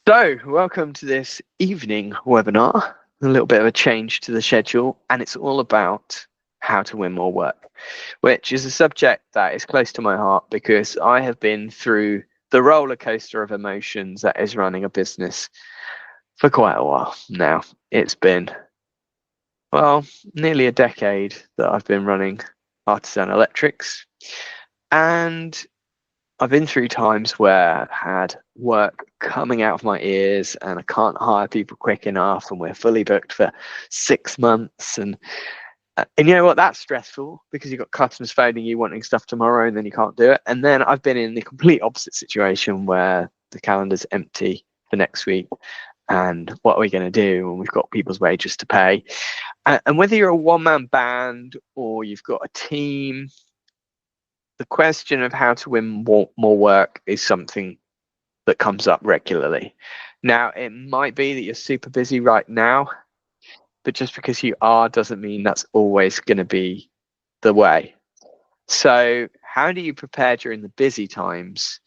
So, welcome to this evening webinar. A little bit of a change to the schedule, and it's all about how to win more work, which is a subject that is close to my heart because I have been through the roller coaster of emotions that is running a business for quite a while now. It's been, well, nearly a decade that I've been running Artisan Electrics, and I've been through times where I've had work coming out of my ears and I can't hire people quick enough and we're fully booked for 6 months. And you know what? That's stressful because you've got customers phoning you wanting stuff tomorrow and then you can't do it. And then I've been in the complete opposite situation where the calendar's empty for next week. And what are we going to do when we've got people's wages to pay? And whether you're a one-man band or you've got a team, the question of how to win more work is something that comes up regularly. Now, it might be that you're super busy right now, but just because you are doesn't mean that's always going to be the way. So how do you prepare during the busy times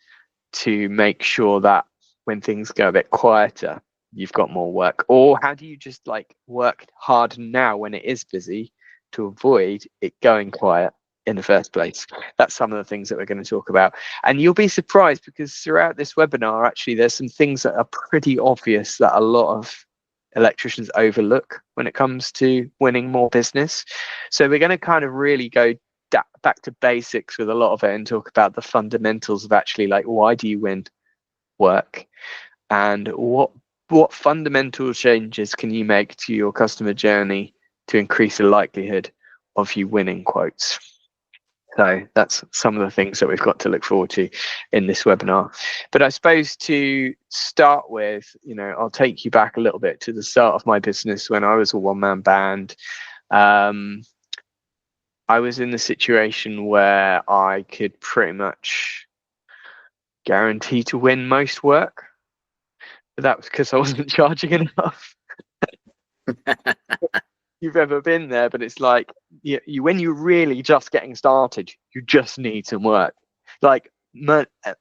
to make sure that when things go a bit quieter, you've got more work? Or how do you just work hard now when it is busy to avoid it going quiet in the first place? That's some of the things that we're going to talk about, and you'll be surprised because throughout this webinar actually there's some things that are pretty obvious that a lot of electricians overlook when it comes to winning more business. So we're going to kind of really go back to basics with a lot of it and talk about the fundamentals of actually why do you win work and what fundamental changes can you make to your customer journey to increase the likelihood of you winning quotes. So that's some of the things that we've got to look forward to in this webinar. But I suppose to start with, I'll take you back a little bit to the start of my business when I was a one-man band. I was in the situation where I could pretty much guarantee to win most work. But that was because I wasn't charging enough. You've ever been there, but it's like you when you're really just getting started, you just need some work.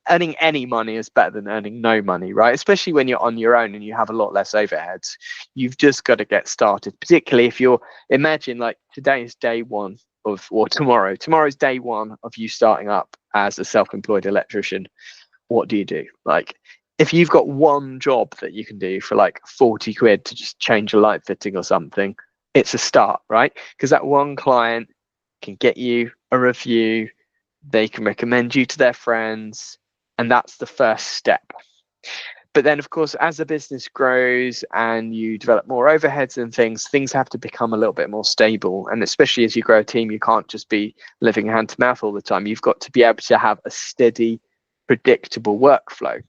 Earning any money is better than earning no money, right? Especially when you're on your own and you have a lot less overheads. You've just got to get started, particularly if you're, imagine today is day one of, or tomorrow's day one of you starting up as a self-employed electrician. What do you do? If you've got one job that you can do for 40 quid to just change a light fitting or something, it's a start, right? Because that one client can get you a review, they can recommend you to their friends, and that's the first step. But then, of course, as the business grows and you develop more overheads and things have to become a little bit more stable. And especially as you grow a team, you can't just be living hand to mouth all the time. You've got to be able to have a steady, predictable workflow.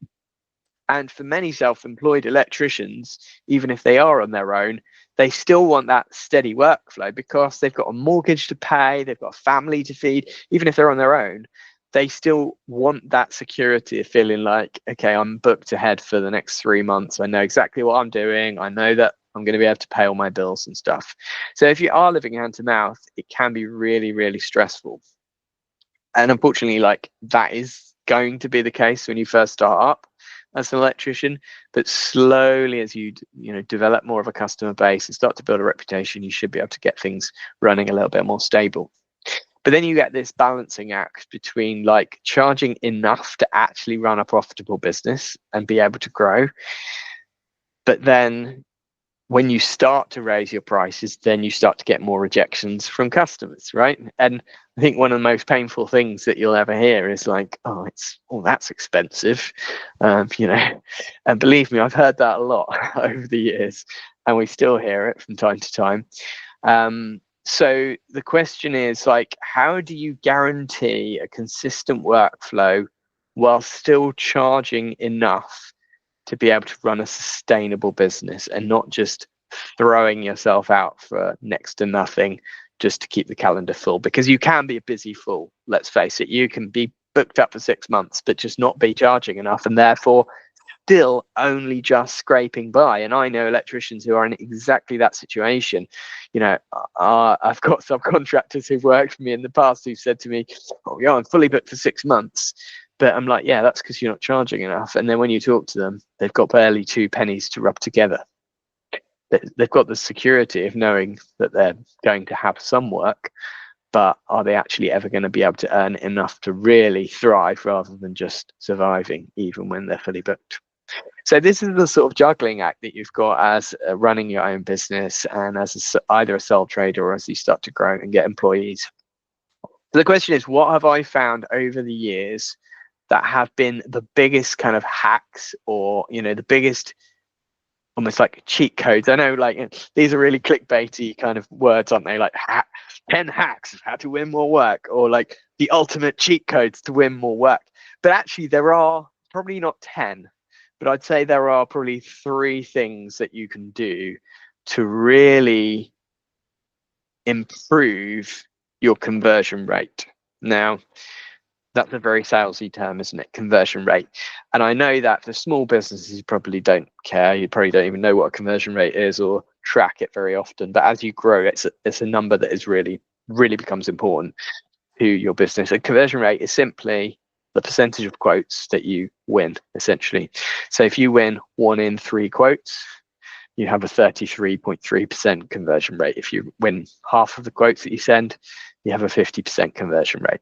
And for many self-employed electricians, even if they are on their own, they still want that steady workflow because they've got a mortgage to pay, they've got a family to feed. Even if they're on their own, they still want that security of feeling like, okay, I'm booked ahead for the next 3 months. I know exactly what I'm doing. I know that I'm going to be able to pay all my bills and stuff. So if you are living hand to mouth, it can be really, really stressful. And unfortunately, that is going to be the case when you first start up as an electrician, but slowly as you develop more of a customer base and start to build a reputation, you should be able to get things running a little bit more stable. But then you get this balancing act between charging enough to actually run a profitable business and be able to grow, but then when you start to raise your prices, then you start to get more rejections from customers, right? And I think one of the most painful things that you'll ever hear is that's expensive, and believe me, I've heard that a lot over the years, and we still hear it from time to time. So the question is how do you guarantee a consistent workflow while still charging enough to be able to run a sustainable business and not just throwing yourself out for next to nothing just to keep the calendar full? Because you can be a busy fool, let's face it. You can be booked up for 6 months but just not be charging enough and therefore still only just scraping by. And I know electricians who are in exactly that situation. I've got subcontractors who've worked for me in the past who said to me, oh yeah, I'm fully booked for 6 months, But I'm like, yeah, that's because you're not charging enough. And then when you talk to them, they've got barely 2 pennies to rub together. They've got the security of knowing that they're going to have some work, but are they actually ever going to be able to earn enough to really thrive rather than just surviving, even when they're fully booked? So this is the sort of juggling act that you've got as running your own business and as either a sole trader or as you start to grow and get employees. So the question is, what have I found over the years that have been the biggest kind of hacks, or the biggest almost like cheat codes? I know, like, these are really clickbaity kind of words, aren't they? Like 10 hacks of how to win more work, or like the ultimate cheat codes to win more work. But actually there are probably not 10, but I'd say there are probably 3 things that you can do to really improve your conversion rate. Now, that's a very salesy term, isn't it? Conversion rate. And I know that for small businesses, you probably don't care. You probably don't even know what a conversion rate is or track it very often. But as you grow, it's a number that is really becomes important to your business. A conversion rate is simply the percentage of quotes that you win, essentially. So if you win 1 in 3 quotes, you have a 33.3% conversion rate. If you win half of the quotes that you send, you have a 50% conversion rate.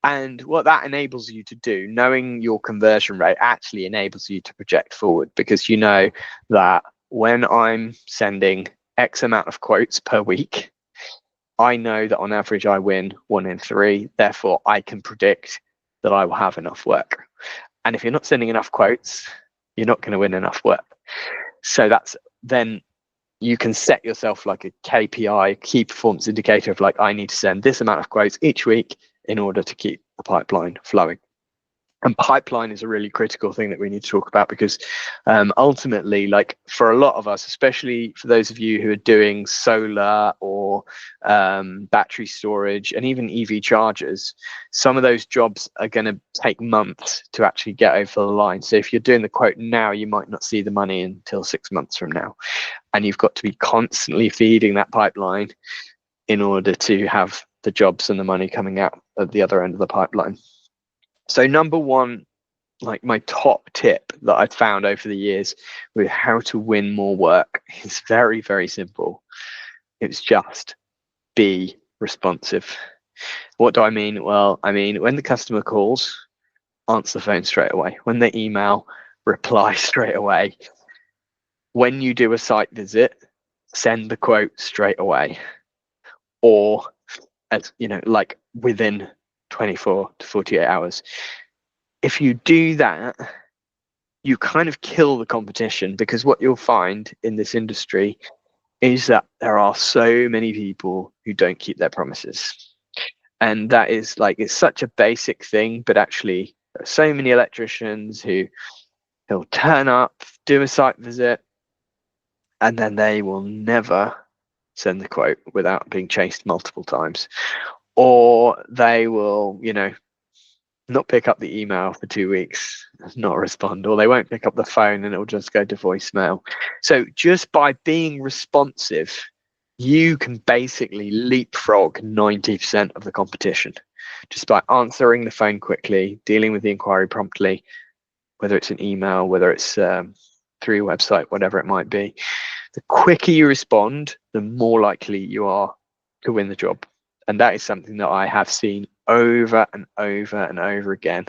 And what that enables you to do, knowing your conversion rate, actually enables you to project forward, because you know that when I'm sending X amount of quotes per week, I know that on average I win 1 in 3. Therefore, I can predict that I will have enough work. And if you're not sending enough quotes, you're not going to win enough work. So then you can set yourself like a KPI, key performance indicator of like, I need to send this amount of quotes each week in order to keep the pipeline flowing. And pipeline is a really critical thing that we need to talk about, because ultimately, like, for a lot of us, especially for those of you who are doing solar or battery storage and even EV chargers, some of those jobs are going to take months to actually get over the line. So if you're doing the quote now, you might not see the money until 6 months from now. And you've got to be constantly feeding that pipeline in order to have the jobs and the money coming out at the other end of the pipeline. So number one, like my top tip that I've found over the years with how to win more work is very, very simple. It's just be responsive. What do I mean? Well, I mean, when the customer calls, answer the phone straight away. When they email, reply straight away. When you do a site visit, send the quote straight away. Or, as like within 24 to 48 hours. If you do that, you kind of kill the competition, because what you'll find in this industry is that there are so many people who don't keep their promises. And that is like, it's such a basic thing, but actually there are so many electricians who'll turn up, do a site visit, and then they will never send the quote without being chased multiple times. Or they will, not pick up the email for 2 weeks, not respond, or they won't pick up the phone and it'll just go to voicemail. So just by being responsive, you can basically leapfrog 90% of the competition, just by answering the phone quickly, dealing with the inquiry promptly, whether it's an email, whether it's through your website, whatever it might be. The quicker you respond, the more likely you are to win the job. And that is something that I have seen over and over and over again,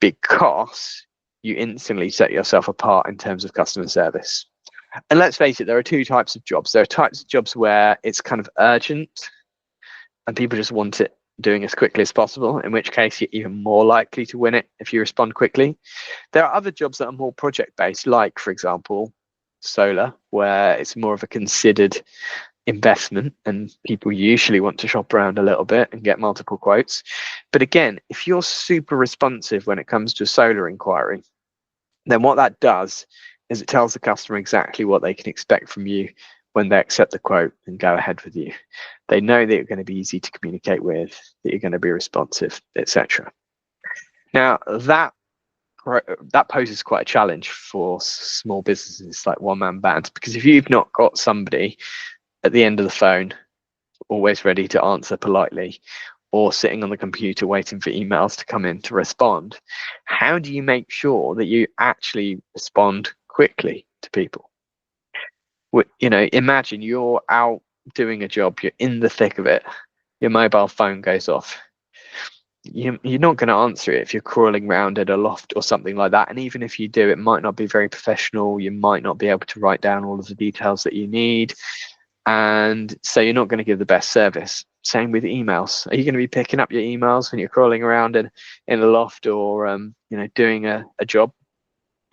because you instantly set yourself apart in terms of customer service. And let's face it, there are 2 types of jobs. There are types of jobs where it's kind of urgent and people just want it doing as quickly as possible, in which case you're even more likely to win it if you respond quickly. There are other jobs that are more project based, like, for example, solar, where it's more of a considered investment and people usually want to shop around a little bit and get multiple quotes. But again, if you're super responsive when it comes to a solar inquiry, then what that does is it tells the customer exactly what they can expect from you when they accept the quote and go ahead with you. They know that you're going to be easy to communicate with, that you're going to be responsive, etc. Now that poses quite a challenge for small businesses like one-man bands, because if you've not got somebody at the end of the phone always ready to answer politely, or sitting on the computer waiting for emails to come in to respond, how do you make sure that you actually respond quickly to people? Imagine you're out doing a job, you're in the thick of it, your mobile phone goes off. You're not going to answer it if you're crawling around at a loft or something like that. And even if you do, it might not be very professional. You might not be able to write down all of the details that you need. And so you're not going to give the best service. Same with emails. Are you going to be picking up your emails when you're crawling around in a loft or doing a job?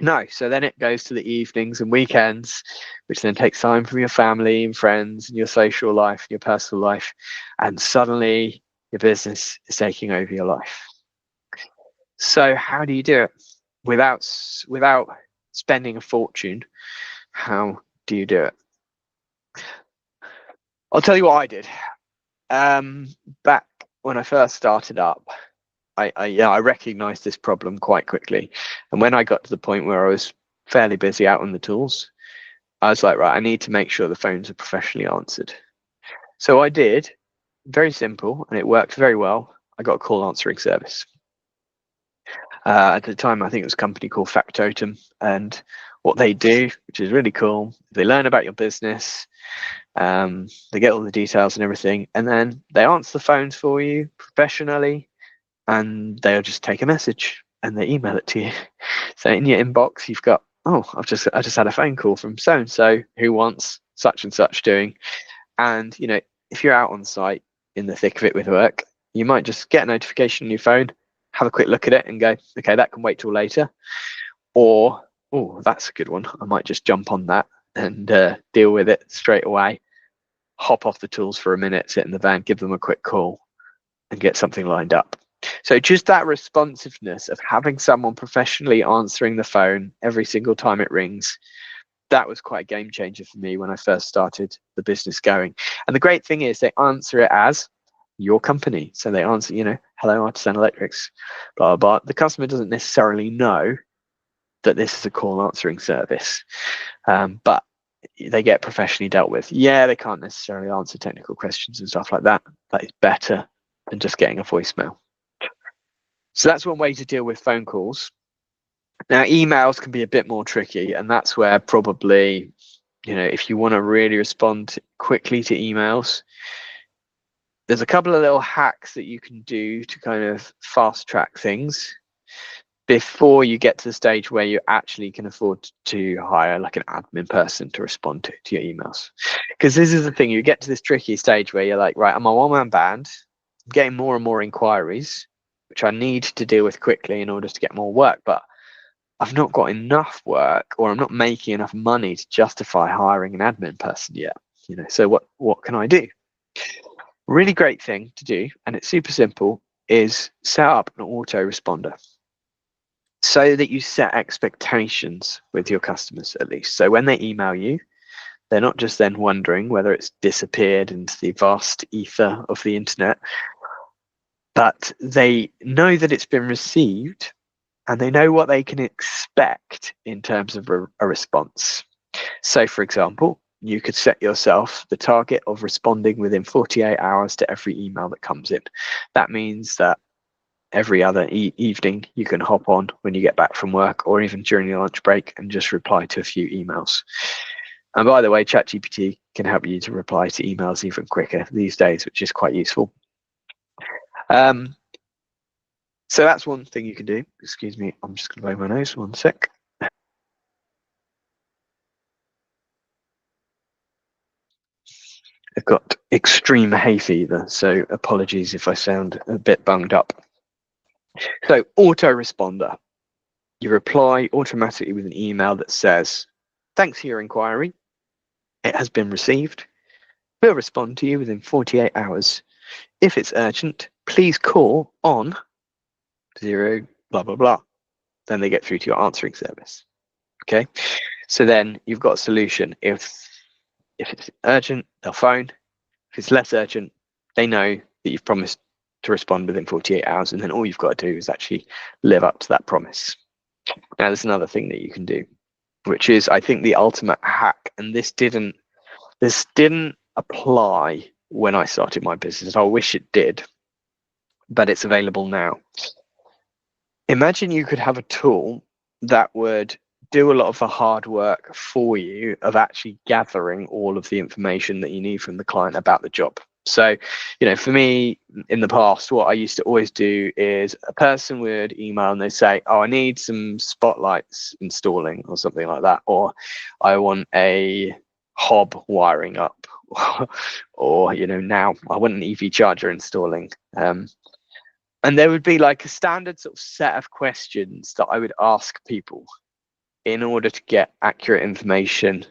No. So then it goes to the evenings and weekends, which then takes time from your family and friends and your social life, your personal life, and suddenly your business is taking over your life. So how do you do it without spending a fortune? How do you do it? I'll tell you what I did. Back when I first started up, I recognized this problem quite quickly. And when I got to the point where I was fairly busy out on the tools, I was like, right, I need to make sure the phones are professionally answered. So I did, very simple, and it worked very well. I got a call answering service. At the time, I think it was a company called Factotum, and what they do, which is really cool, they learn about your business, they get all the details and everything, and then they answer the phones for you professionally, and they'll just take a message and they email it to you. So in your inbox, you've got, oh, I just had a phone call from so and so who wants such and such doing. And if you're out on site in the thick of it with work, you might just get a notification on your phone, have a quick look at it and go, okay, that can wait till later. Or, oh, that's a good one, I might just jump on that and deal with it straight away, hop off the tools for a minute, sit in the van, give them a quick call and get something lined up. So just that responsiveness of having someone professionally answering the phone every single time it rings, that was quite a game changer for me when I first started the business going. And the great thing is they answer it as your company. So they answer, hello, Artisan Electrics, blah, blah, blah. The customer doesn't necessarily know that this is a call answering service, but they get professionally dealt with. Yeah, they can't necessarily answer technical questions and stuff like that. That is better than just getting a voicemail. So that's one way to deal with phone calls. Now, emails can be a bit more tricky, and that's where probably, if you want to really respond quickly to emails, there's a couple of little hacks that you can do to kind of fast track things before you get to the stage where you actually can afford to hire like an admin person to respond to your emails. Because this is the thing, you get to this tricky stage where you're like, right, I'm a one-man band, I'm getting more and more inquiries, which I need to deal with quickly in order to get more work, but I've not got enough work, or I'm not making enough money to justify hiring an admin person yet. So what can I do? Really great thing to do, and it's super simple, is set up an autoresponder so that you set expectations with your customers at least. So when they email you, they're not just then wondering whether it's disappeared into the vast ether of the internet, but they know that it's been received and they know what they can expect in terms of a response. So, for example, you could set yourself the target of responding within 48 hours to every email that comes in. That means that every other evening you can hop on when you get back from work or even during your lunch break and just reply to a few emails. And by the way, ChatGPT can help you to reply to emails even quicker these days, which is quite useful. So that's one thing you can do. Excuse me, I'm just going to blow my nose, one sec. I've got extreme hay fever, so apologies if I sound a bit bunged up. So autoresponder. You reply automatically with an email that says, thanks for your inquiry. It has been received. We'll respond to you within 48 hours. If it's urgent, please call on 0 blah, blah, blah. Then they get through to your answering service. Okay. So then you've got a solution. If it's urgent, they'll phone. If it's less urgent, they know that you've promised to respond within 48 hours. And then all you've got to do is actually live up to that promise. Now, there's another thing that you can do, which is, I think, the ultimate hack. And this didn't apply when I started my business. I wish it did. but it's available now. Imagine you could have a tool that would do a lot of the hard work for you of actually gathering all of the information that you need from the client about the job. So, for me in the past, what I used to always do is a person would email and they say, oh, I need some spotlights installing or something like that, or I want a hob wiring up, or now I want an EV charger installing. And there would be like a standard sort of set of questions that I would ask people in order to get accurate information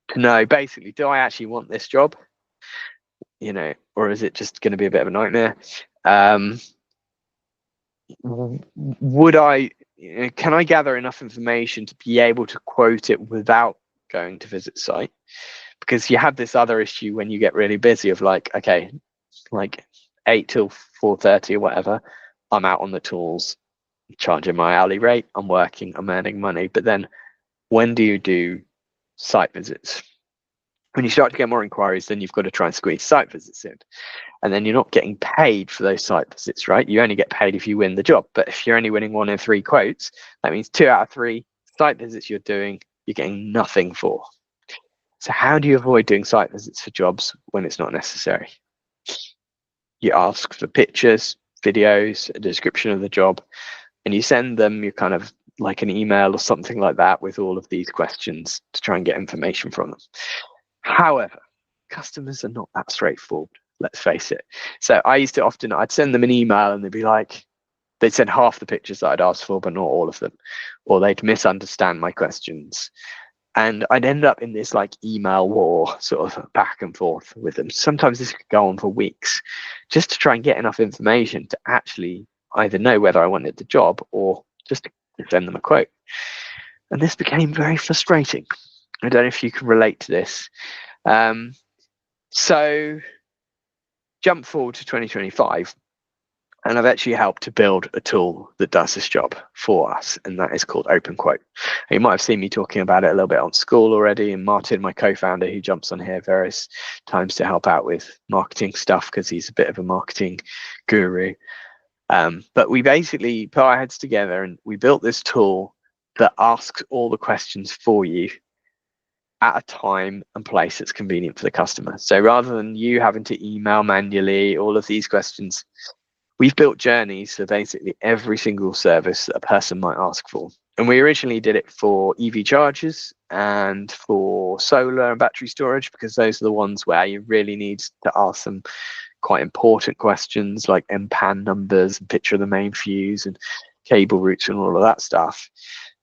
to know, basically, do I actually want this job? Or is it just going to be a bit of a nightmare? Would I, can I gather enough information to be able to quote it without going to visit site? Because you have this other issue when you get really busy of like, okay, like 8 till 4:30 or whatever, I'm out on the tools, charging my hourly rate, I'm working, I'm earning money. But then when do you do site visits? When you start to get more inquiries, then you've got to try and squeeze site visits in. And then you're not getting paid for those site visits, right? You only get paid if you win the job. But if you're only winning 1 in 3 quotes, that means 2 out of 3 site visits you're doing, you're getting nothing for. So how do you avoid doing site visits for jobs when it's not necessary? You ask for pictures, videos, a description of the job, and you send them your kind of like an email or something like that with all of these questions to try and get information from them. However, customers are not that straightforward, let's face it. So I used to I'd send them an email and they'd be like, they'd send half the pictures that I'd asked for, but not all of them, or they'd misunderstand my questions. And I'd end up in this like email war sort of back and forth with them. Sometimes this could go on for weeks just to try and get enough information to actually either know whether I wanted the job or just to send them a quote. And this became very frustrating. I don't know if you can relate to this. So jump forward to 2025. And I've actually helped to build a tool that does this job for us, and that is called OpenQuote. You might have seen me talking about it a little bit on school already, and Martin, my co-founder, who jumps on here various times to help out with marketing stuff because he's a bit of a marketing guru. But we basically put our heads together and we built this tool that asks all the questions for you at a time and place that's convenient for the customer. So rather than you having to email manually all of these questions, we've built journeys for basically every single service that a person might ask for. And we originally did it for EV chargers and for solar and battery storage, because those are the ones where you really need to ask some quite important questions like MPAN numbers and picture of the main fuse and cable routes and all of that stuff.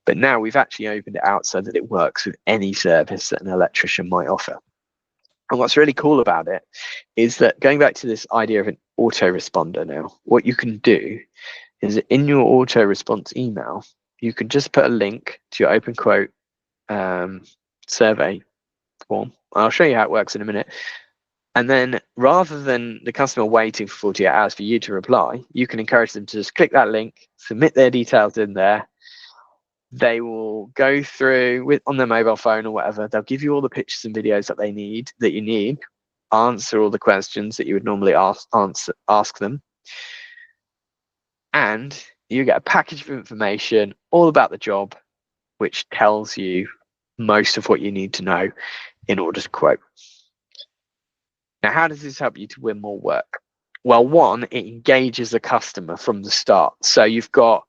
But now we've actually opened it out so that it works with any service that an electrician might offer. And what's really cool about it is that, going back to this idea of an autoresponder now, what you can do is that in your auto response email, you can just put a link to your OpenQuote survey form. I'll show you how it works in a minute. And then rather than the customer waiting for 48 hours for you to reply, you can encourage them to just click that link, submit their details in there. They will go through on their mobile phone or whatever. They'll give you all the pictures and videos that you need, answer all the questions that you would normally ask them, and you get a package of information all about the job, which tells you most of what you need to know in order to quote. Now, how does this help you to win more work? Well, one, it engages the customer from the start. So you've got,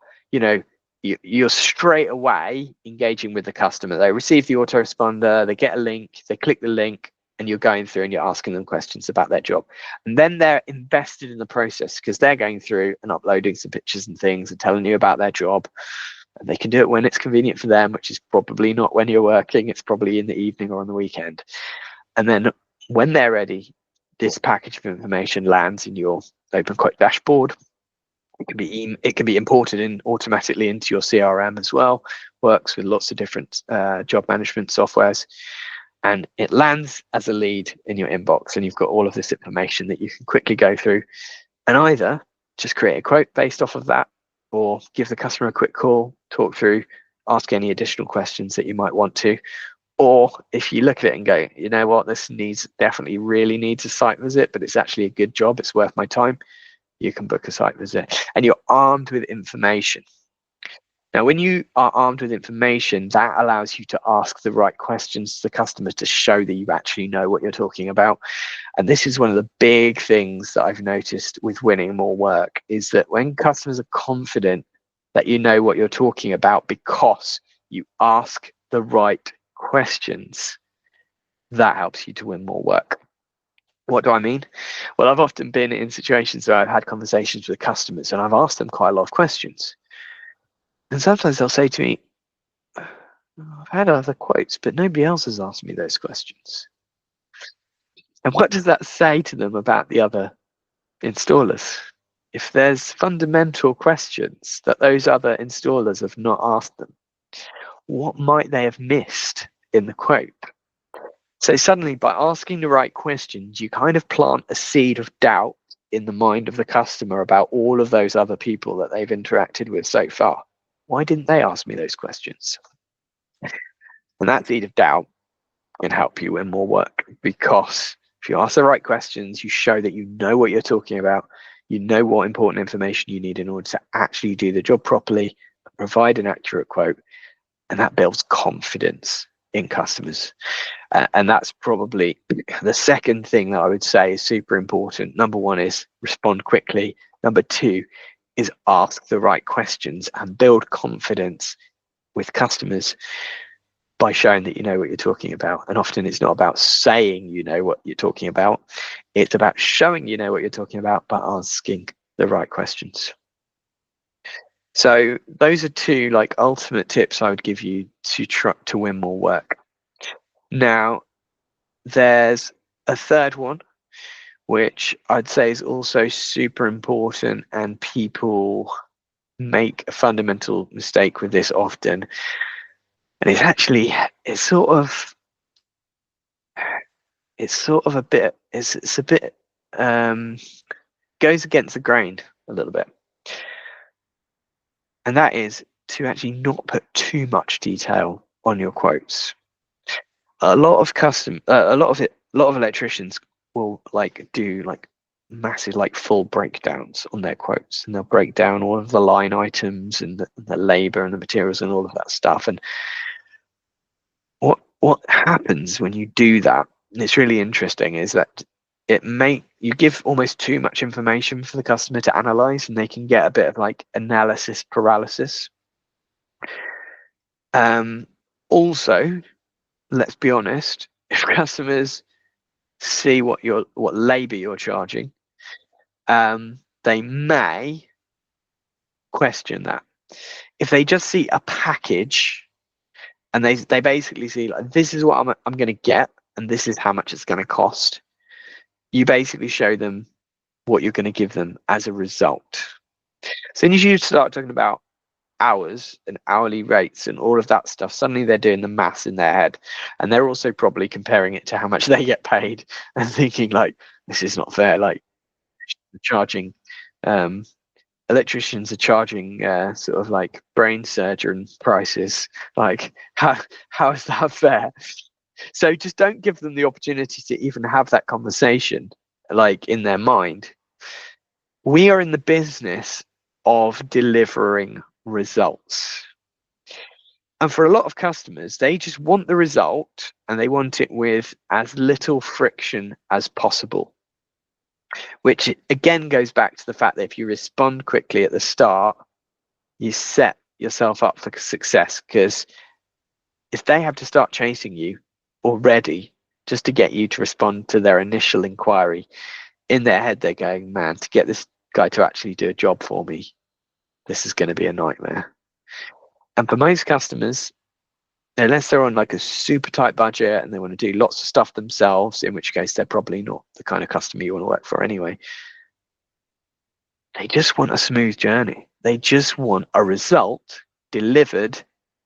you're straight away engaging with the customer. They receive the autoresponder, they get a link, they click the link, and you're going through and you're asking them questions about their job. And then they're invested in the process because they're going through and uploading some pictures and things and telling you about their job. And they can do it when it's convenient for them, which is probably not when you're working. It's probably in the evening or on the weekend. And then when they're ready, this package of information lands in your OpenQuote dashboard. It can be imported automatically into your CRM as well. Works with lots of different job management softwares, and it lands as a lead in your inbox. And you've got all of this information that you can quickly go through, and either just create a quote based off of that, or give the customer a quick call, talk through, ask any additional questions that you might want to. Or if you look at it and go, you know what, this definitely really needs a site visit, but it's actually a good job, it's worth my time, you can book a site visit, and you're armed with information. Now, when you are armed with information, that allows you to ask the right questions to the customer to show that you actually know what you're talking about. And this is one of the big things that I've noticed with winning more work, is that when customers are confident that you know what you're talking about because you ask the right questions, that helps you to win more work. What do I mean? Well, I've often been in situations where I've had conversations with customers and I've asked them quite a lot of questions. And sometimes they'll say to me, I've had other quotes, but nobody else has asked me those questions. And what does that say to them about the other installers? If there's fundamental questions that those other installers have not asked them, what might they have missed in the quote? So suddenly, by asking the right questions, you kind of plant a seed of doubt in the mind of the customer about all of those other people that they've interacted with so far. Why didn't they ask me those questions? And that seed of doubt can help you win more work, because if you ask the right questions, you show that you know what you're talking about, you know what important information you need in order to actually do the job properly, provide an accurate quote, and that builds confidence in customers. And that's probably the second thing that I would say is super important. Number one is respond quickly. Number two is ask the right questions and build confidence with customers by showing that you know what you're talking about. And often it's not about saying you know what you're talking about. It's about showing you know what you're talking about by asking the right questions. So those are two like ultimate tips I would give you to try to win more work. Now, there's a third one, which I'd say is also super important, and people make a fundamental mistake with this often. And it's sort of a bit, it's a bit, goes against the grain a little bit. And that is to actually not put too much detail on your quotes. A lot of electricians will like do like massive like full breakdowns on their quotes, and they'll break down all of the line items and the labor and the materials and all of that stuff. And what happens when you do that, and it's really interesting, is that you give almost too much information for the customer to analyze, and they can get a bit of like analysis paralysis. Also, let's be honest, if customers see what labor you're charging, they may question that. If they just see a package and they basically see like, this is what I'm going to get and this is how much it's going to cost, you basically show them what you're going to give them as a result. So as you start talking about hours and hourly rates and all of that stuff, suddenly they're doing the maths in their head, and they're also probably comparing it to how much they get paid and thinking like, this is not fair. Like, charging electricians are charging sort of like brain surgeon prices. Like, how is that fair? So just don't give them the opportunity to even have that conversation like in their mind. We are in the business of delivering results. And for a lot of customers, they just want the result, and they want it with as little friction as possible. Which again goes back to the fact that if you respond quickly at the start, you set yourself up for success. Because if they have to start chasing you already just to get you to respond to their initial inquiry, in their head they're going, man, to get this guy to actually do a job for me, this is going to be a nightmare. And for most customers, unless they're on like a super tight budget and they want to do lots of stuff themselves, in which case they're probably not the kind of customer you want to work for anyway, they just want a smooth journey. They just want a result delivered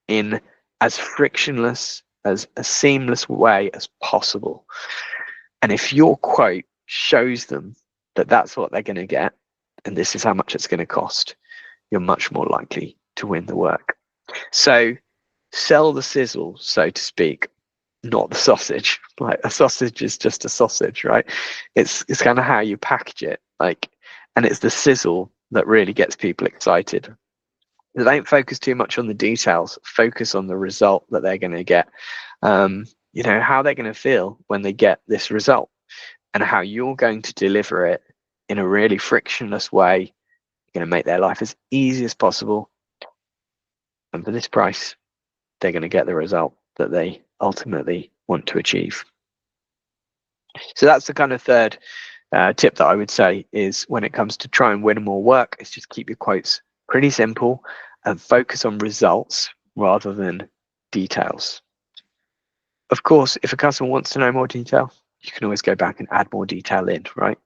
in as frictionless, as a seamless way as possible. And if your quote shows them that that's what they're going to get and this is how much it's going to cost, you're much more likely to win the work. So sell the sizzle, so to speak, not the sausage. Like, a sausage is just a sausage, right? It's kind of how you package it. Like, and it's the sizzle that really gets people excited. They don't focus too much on the details, focus on the result that they're going to get. You know, how they're going to feel when they get this result, and how you're going to deliver it in a really frictionless way. You're going to make their life as easy as possible, and for this price they're going to get the result that they ultimately want to achieve. So that's the kind of third tip that I would say is, when it comes to try and win more work, is just keep your quotes pretty simple and focus on results rather than details. Of course, if a customer wants to know more detail, you can always go back and add more detail in, right?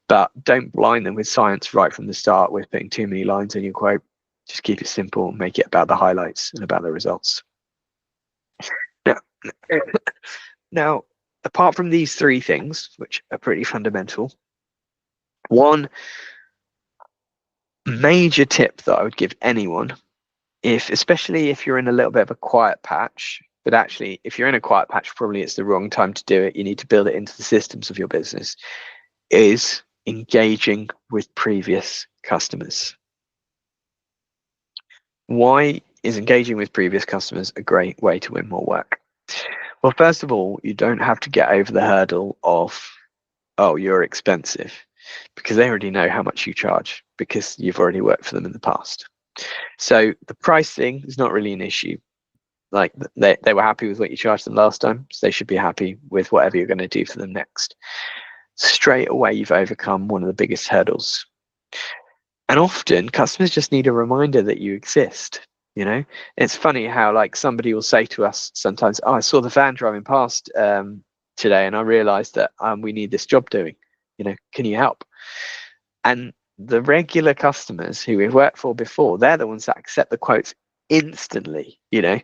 But don't blind them with science right from the start with putting too many lines in your quote. Just keep it simple, make it about the highlights and about the results. Now, apart from these three things, which are pretty fundamental, one major tip that I would give anyone, especially if you're in a little bit of a quiet patch, but actually if you're in a quiet patch, probably it's the wrong time to do it. You need to build it into the systems of your business, is engaging with previous customers. Why is engaging with previous customers a great way to win more work? Well, first of all, you don't have to get over the hurdle of, oh, you're expensive, because they already know how much you charge because you've already worked for them in the past. So the pricing is not really an issue. Like, they were happy with what you charged them last time, so they should be happy with whatever you're going to do for them next. Straight away, you've overcome one of the biggest hurdles. And often customers just need a reminder that you exist. You know, it's funny how, like, somebody will say to us sometimes, oh, I saw the van driving past today and I realized that we need this job doing, you know, can you help? And the regular customers who we've worked for before, they're the ones that accept the quotes instantly. You know,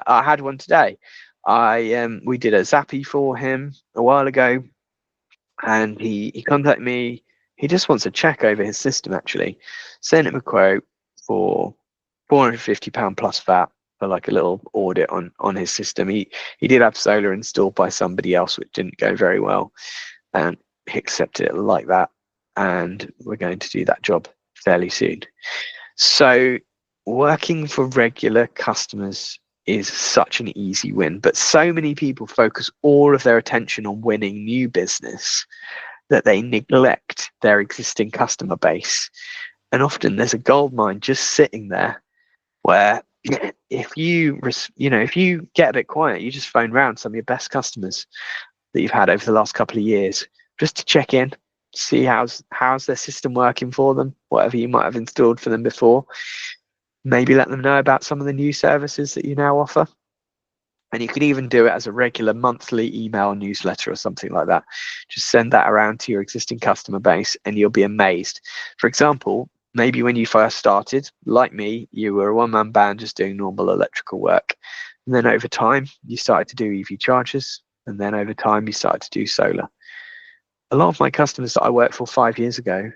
I had one today. We did a Zappy for him a while ago, and he contacted me. He just wants a check over his system, actually. Sent him a quote for £450 plus VAT for like a little audit on his system. He did have solar installed by somebody else, which didn't go very well, and he accepted it like that. And we're going to do that job fairly soon. So working for regular customers is such an easy win, but so many people focus all of their attention on winning new business that they neglect their existing customer base. And often there's a gold mine just sitting there where, if you get a bit quiet, you just phone round some of your best customers that you've had over the last couple of years just to check in, see how's their system working for them, whatever you might have installed for them before. Maybe let them know about some of the new services that you now offer. And you could even do it as a regular monthly email newsletter or something like that. Just send that around to your existing customer base and you'll be amazed. For example, maybe when you first started, like me, you were a one-man band just doing normal electrical work. And then over time, you started to do EV chargers. And then over time, you started to do solar. A lot of my customers that I worked for 5 years ago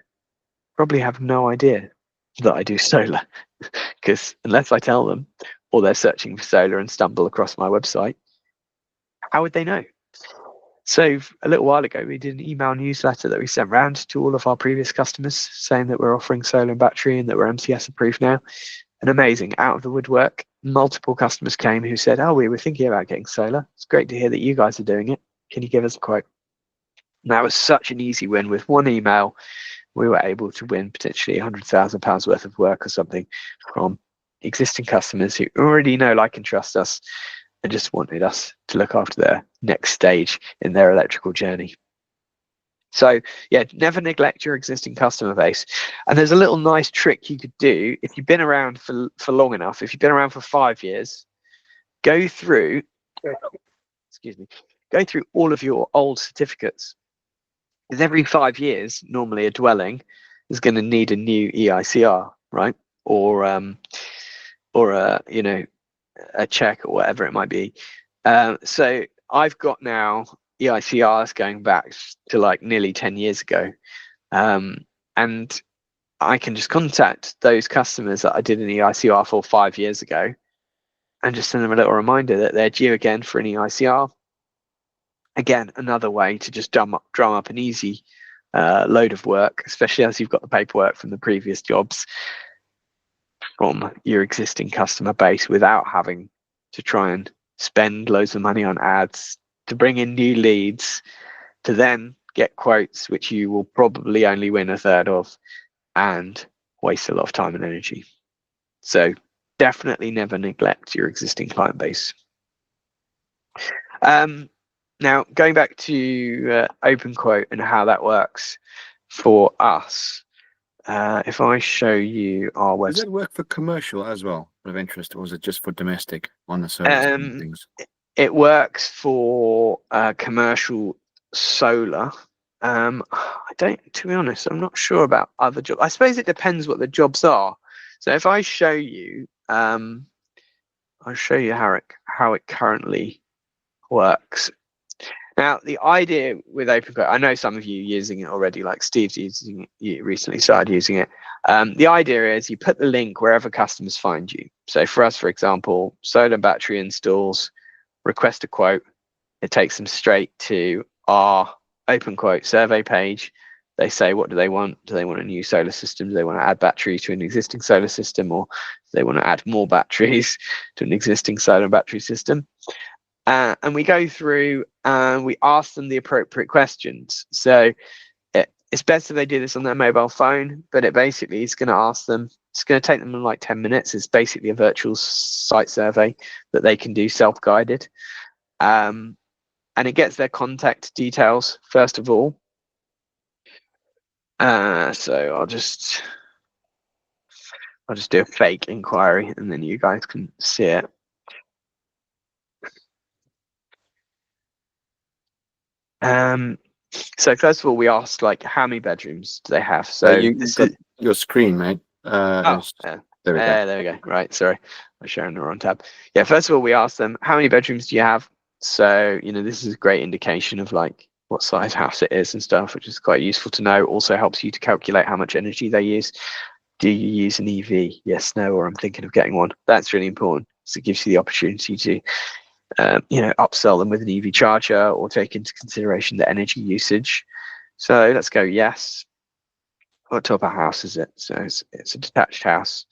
probably have no idea that I do solar, because unless I tell them, or they're searching for solar and stumble across my website, how would they know? So a little while ago, we did an email newsletter that we sent round to all of our previous customers saying that we're offering solar and battery and that we're MCS approved now. And amazing, out of the woodwork, multiple customers came who said, oh, we were thinking about getting solar. It's great to hear that you guys are doing it. Can you give us a quote? And that was such an easy win. With one email, we were able to win potentially £100,000 worth of work or something from existing customers who already know, like, and trust us, and just wanted us to look after their next stage in their electrical journey. So yeah, never neglect your existing customer base. And there's a little nice trick you could do if you've been around for long enough. If you've been around for 5 years, go through all of your old certificates. Because every 5 years, normally a dwelling is going to need a new EICR, right? Or a check or whatever it might be. So I've got now EICRs going back to like nearly 10 years ago. And I can just contact those customers that I did an EICR for 5 years ago and just send them a little reminder that they're due again for an EICR. Again, another way to just drum up an easy load of work, especially as you've got the paperwork from the previous jobs from your existing customer base without having to try and spend loads of money on ads to bring in new leads, to then get quotes which you will probably only win a third of and waste a lot of time and energy. So definitely never neglect your existing client base. Now, going back to OpenQuote and how that works for us, if I show you our website. Does it work for commercial as well, of interest, or is it just for domestic on the service things? It works for commercial solar. I don't, to be honest, I'm not sure about other jobs. I suppose it depends what the jobs are. So if I show you, I'll show you how it currently works. Now, the idea with OpenQuote, I know some of you using it already, like Steve's using it, you recently started using it. The idea is you put the link wherever customers find you. So for us, for example, solar battery installs, request a quote. It takes them straight to our OpenQuote survey page. They say, what do they want? Do they want a new solar system? Do they want to add batteries to an existing solar system? Or do they want to add more batteries to an existing solar battery system? And we go through and we ask them the appropriate questions. So it's best if they do this on their mobile phone, but it basically is going to ask them, it's going to take them like 10 minutes. It's basically a virtual site survey that they can do self-guided. And it gets their contact details, first of all. So I'll just do a fake inquiry and then you guys can see it. So first of all, we asked like how many bedrooms do they have? So you've got your screen, mate. There we go. There we go. Right, sorry, I'm sharing the wrong tab. Yeah, first of all, we asked them how many bedrooms do you have? So this is a great indication of like what size house it is and stuff, which is quite useful to know. Also helps you to calculate how much energy they use. Do you use an EV? Yes, no, or I'm thinking of getting one. That's really important. So it gives you the opportunity to upsell them with an EV charger or take into consideration the energy usage. So let's go yes. What type of house is it? So it's a detached house.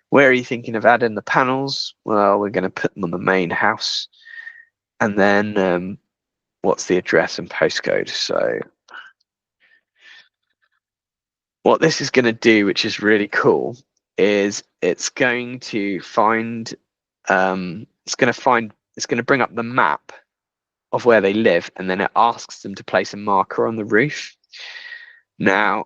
Where are you thinking of adding the panels? Well, we're going to put them on the main house. And then what's the address and postcode? So what this is going to do, which is really cool, is it's going to find, it's going to bring up the map of where they live, and then it asks them to place a marker on the roof. Now,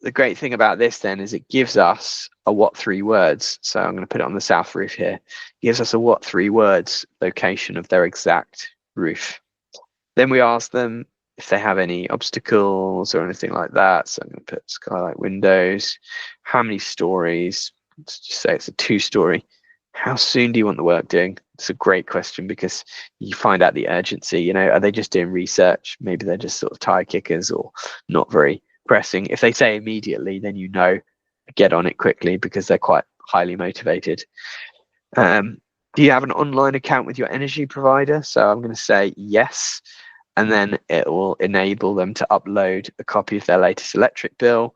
the great thing about this then is it gives us a what 3 words. So I'm going to put it on the south roof here. It gives us a what 3 words location of their exact roof. Then we ask them if they have any obstacles or anything like that. So I'm going to put skylight windows. How many stories? Let's just say it's a 2-story. How soon do you want the work doing? It's a great question because you find out the urgency. Are they just doing research? Maybe they're just sort of tire kickers or not very pressing. If they say immediately, then get on it quickly because they're quite highly motivated. Do you have an online account with your energy provider? So I'm going to say yes, and then it will enable them to upload a copy of their latest electric bill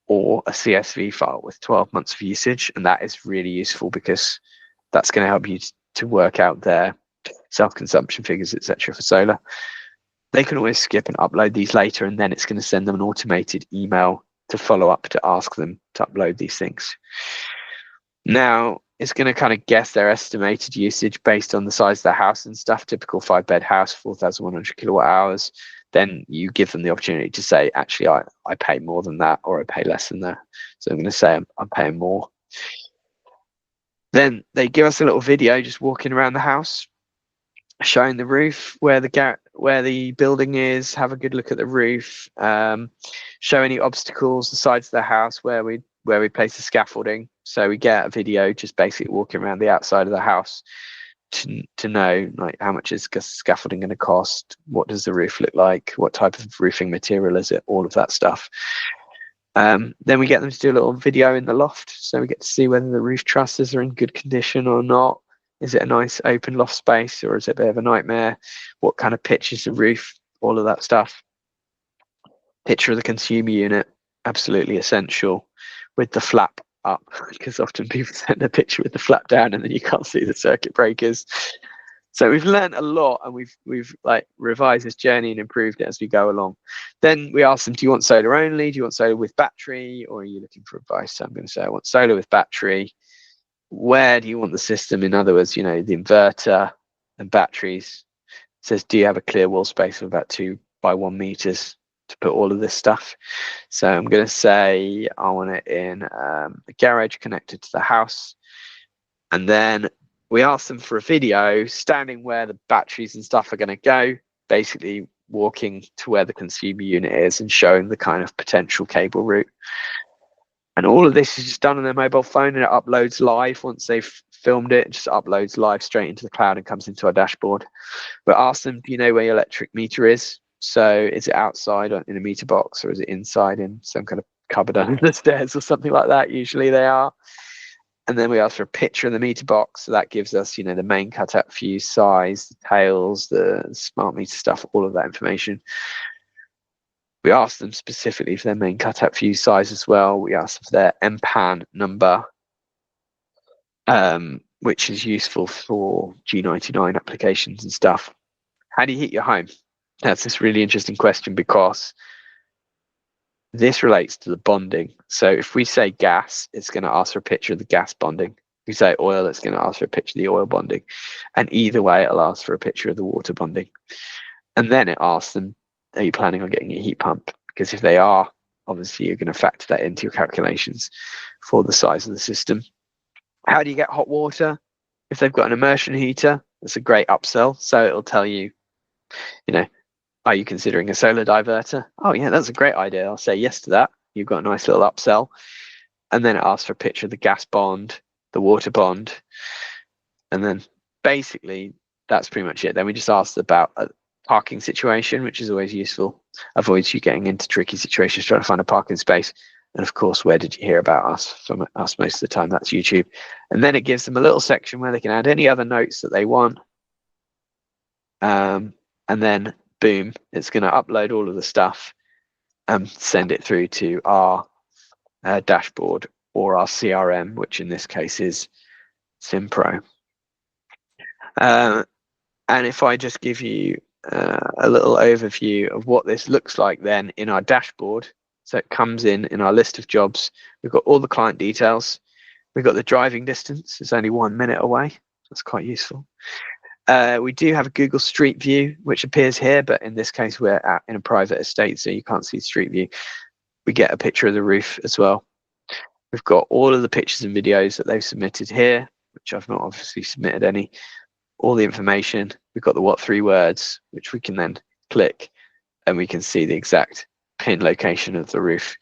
or a CSV file with 12 months of usage. And that is really useful because that's going to help you to work out their self-consumption figures, etc. for solar. They can always skip and upload these later, and then it's going to send them an automated email to follow up to ask them to upload these things. Now, it's going to kind of guess their estimated usage based on the size of their house and stuff. Typical 5-bed house, 4,100 kilowatt hours. Then you give them the opportunity to say, actually, I pay more than that, or I pay less than that. So I'm going to say I'm paying more. Then they give us a little video just walking around the house, showing the roof, where the building is, have a good look at the roof, show any obstacles, the sides of the house where we place the scaffolding. So we get a video just basically walking around the outside of the house to know like how much is scaffolding going to cost, what does the roof look like, what type of roofing material is it, all of that stuff. Then we get them to do a little video in the loft, so we get to see whether the roof trusses are in good condition or not. Is it a nice open loft space, or is it a bit of a nightmare? What kind of pitch is the roof? All of that stuff. Picture of the consumer unit, absolutely essential, with the flap up, because often people send a picture with the flap down and then you can't see the circuit breakers. So we've learned a lot, and we've like revised this journey and improved it as we go along. Then we asked them, do you want solar only? Do you want solar with battery? Or are you looking for advice? So I'm going to say I want solar with battery. Where do you want the system? In other words, the inverter and batteries. It says, do you have a clear wall space of about 2 by 1 meters to put all of this stuff? So I'm going to say I want it in a garage connected to the house. And then we asked them for a video standing where the batteries and stuff are going to go, basically walking to where the consumer unit is and showing the kind of potential cable route. And all of this is just done on their mobile phone, and it uploads live. Once they've filmed it, it just uploads live straight into the cloud and comes into our dashboard. We asked them, do you know where your electric meter is? So is it outside in a meter box, or is it inside in some kind of cupboard under the stairs or something like that? Usually they are. And then we ask for a picture of the meter box. So that gives us, the main cutout fuse size, the tails, the smart meter stuff, all of that information. We asked them specifically for their main cutout fuse size as well. We asked them for their MPAN number, which is useful for G99 applications and stuff. How do you heat your home? That's this really interesting question, because this relates to the bonding. So if we say gas, it's going to ask for a picture of the gas bonding. If we say oil, it's going to ask for a picture of the oil bonding. And either way, it'll ask for a picture of the water bonding. And then it asks them, are you planning on getting a heat pump? Because if they are, obviously you're going to factor that into your calculations for the size of the system. How do you get hot water? If they've got an immersion heater, that's a great upsell. So it'll tell you, are you considering a solar diverter? Oh yeah, that's a great idea. I'll say yes to that. You've got a nice little upsell. And then it asks for a picture of the gas bond, the water bond. And then basically that's pretty much it. Then we just asked about a parking situation, which is always useful. Avoids you getting into tricky situations trying to find a parking space. And of course, where did you hear about us? From us most of the time, that's YouTube. And then it gives them a little section where they can add any other notes that they want. And then boom, it's going to upload all of the stuff and send it through to our dashboard or our CRM, which in this case is Simpro. And if I just give you a little overview of what this looks like then in our dashboard. So it comes in our list of jobs. We've got all the client details. We've got the driving distance. It's only 1 minute away. That's quite useful. We do have a Google Street View, which appears here, but in this case, we're in a private estate, so you can't see Street View. We get a picture of the roof as well. We've got all of the pictures and videos that they've submitted here, which I've not obviously submitted any. All the information. We've got the what 3 words, which we can then click, and we can see the exact pin location of the roof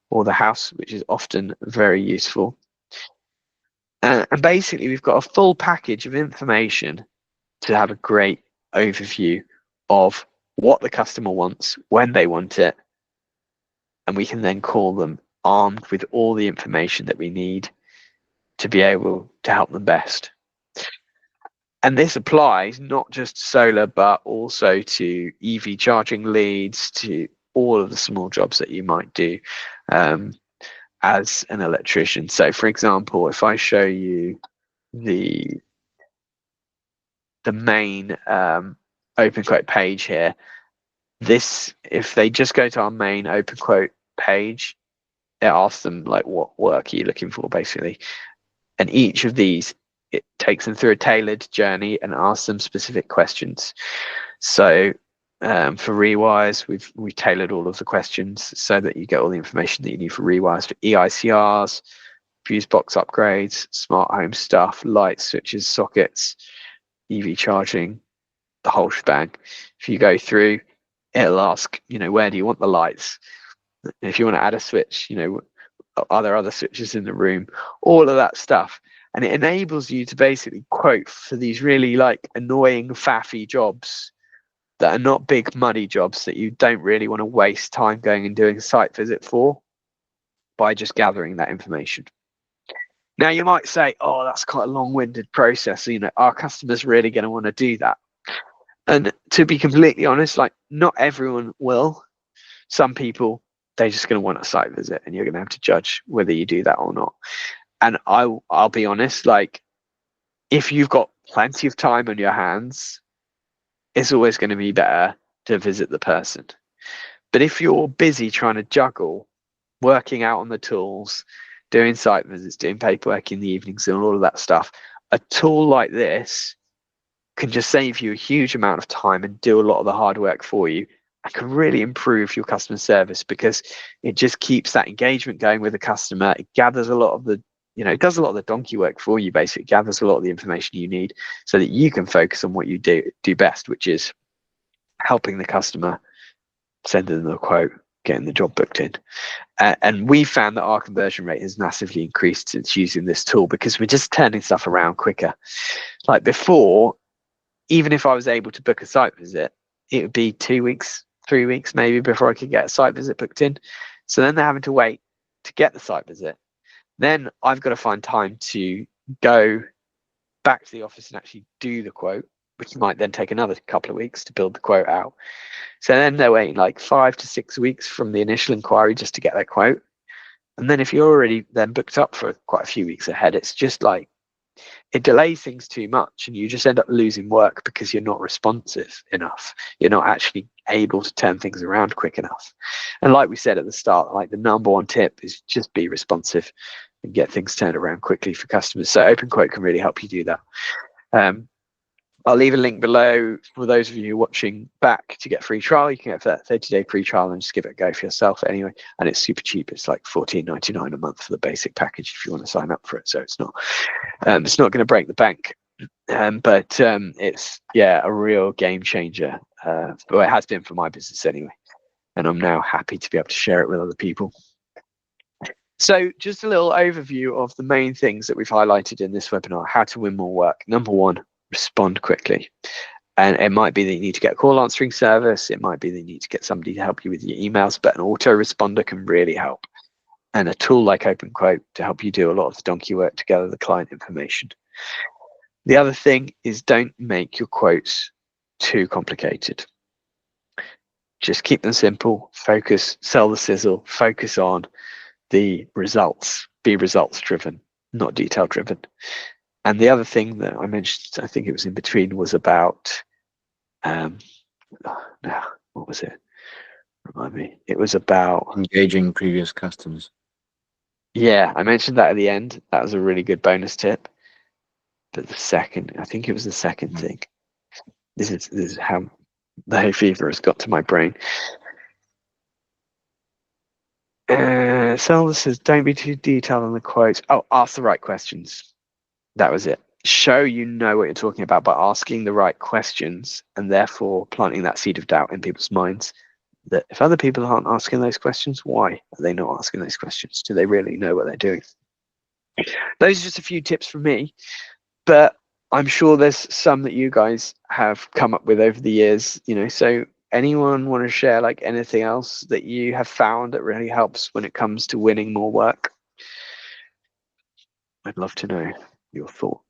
or the house, which is often very useful. And basically, we've got a full package of information to have a great overview of what the customer wants, when they want it, and we can then call them armed with all the information that we need to be able to help them best. And this applies not just to solar, but also to EV charging leads, to all of the small jobs that you might do as an electrician. So for example, if I show you the main OpenQuote page here, if they just go to our main OpenQuote page, it asks them like, what work are you looking for, basically. And each of these, it takes them through a tailored journey and asks them specific questions. So for rewires, we've tailored all of the questions so that you get all the information that you need for rewires, for EICRs, fuse box upgrades, smart home stuff, lights, switches, sockets, EV charging, the whole shebang. If you go through, it'll ask, where do you want the lights? If you want to add a switch, are there other switches in the room? All of that stuff. And it enables you to basically quote for these really annoying, faffy jobs that are not big money jobs that you don't really want to waste time going and doing a site visit for, by just gathering that information. Now you might say, oh, that's quite a long-winded process. Our customers really going to want to do that? And to be completely honest, not everyone will. Some people, they're just going to want a site visit, and you're going to have to judge whether you do that or not. And I'll be honest, like, if you've got plenty of time on your hands, it's always going to be better to visit the person. But if you're busy trying to juggle working out on the tools, doing site visits, doing paperwork in the evenings, and all of that stuff, a tool like this can just save you a huge amount of time and do a lot of the hard work for you, and can really improve your customer service, because it just keeps that engagement going with the customer. It gathers a lot of the, it does a lot of the donkey work for you, basically. It gathers a lot of the information you need so that you can focus on what you do best, which is helping the customer, sending them a quote, getting the job booked in. And we found that our conversion rate has massively increased since using this tool, because we're just turning stuff around quicker. Like before, even if I was able to book a site visit, it would be 2 weeks, 3 weeks maybe before I could get a site visit booked in. So then they're having to wait to get the site visit. Then I've got to find time to go back to the office and actually do the quote, which might then take another couple of weeks to build the quote out. So then they're waiting like 5 to 6 weeks from the initial inquiry just to get that quote. And then if you're already then booked up for quite a few weeks ahead, it's just like, it delays things too much, and you just end up losing work because you're not responsive enough. You're not actually able to turn things around quick enough. And like we said at the start, like the number one tip is just be responsive and get things turned around quickly for customers. So OpenQuote can really help you do that. I'll leave a link below for those of you watching back to get free trial. You can get that 30-day free trial and just give it a go for yourself anyway. And it's super cheap. It's like $14.99 a month for the basic package if you want to sign up for it. So it's not going to break the bank, but it's a real game changer. Well, it has been for my business anyway, and I'm now happy to be able to share it with other people. So just a little overview of the main things that we've highlighted in this webinar: how to win more work. Number one, respond quickly. And it might be that you need to get a call answering service. It might be that you need to get somebody to help you with your emails, but an autoresponder can really help. And a tool like OpenQuote to help you do a lot of the donkey work to gather the client information. The other thing is, don't make your quotes too complicated. Just keep them simple, focus, sell the sizzle, focus on the results, be results driven, not detail driven. And the other thing that I mentioned, I think it was in between, was about, what was it? Remind me. It was about engaging previous customers. Yeah, I mentioned that at the end. That was a really good bonus tip. But I think it was the second thing. This is how the hay fever has got to my brain. Sell says, don't be too detailed on the quotes. Oh, ask the right questions. That was it. Show you know what you're talking about by asking the right questions, and therefore planting that seed of doubt in people's minds that if other people aren't asking those questions, why are they not asking those questions? Do they really know what they're doing? Those are just a few tips from me, but I'm sure there's some that you guys have come up with over the years, so anyone want to share like anything else that you have found that really helps when it comes to winning more work? I'd love to know your thoughts.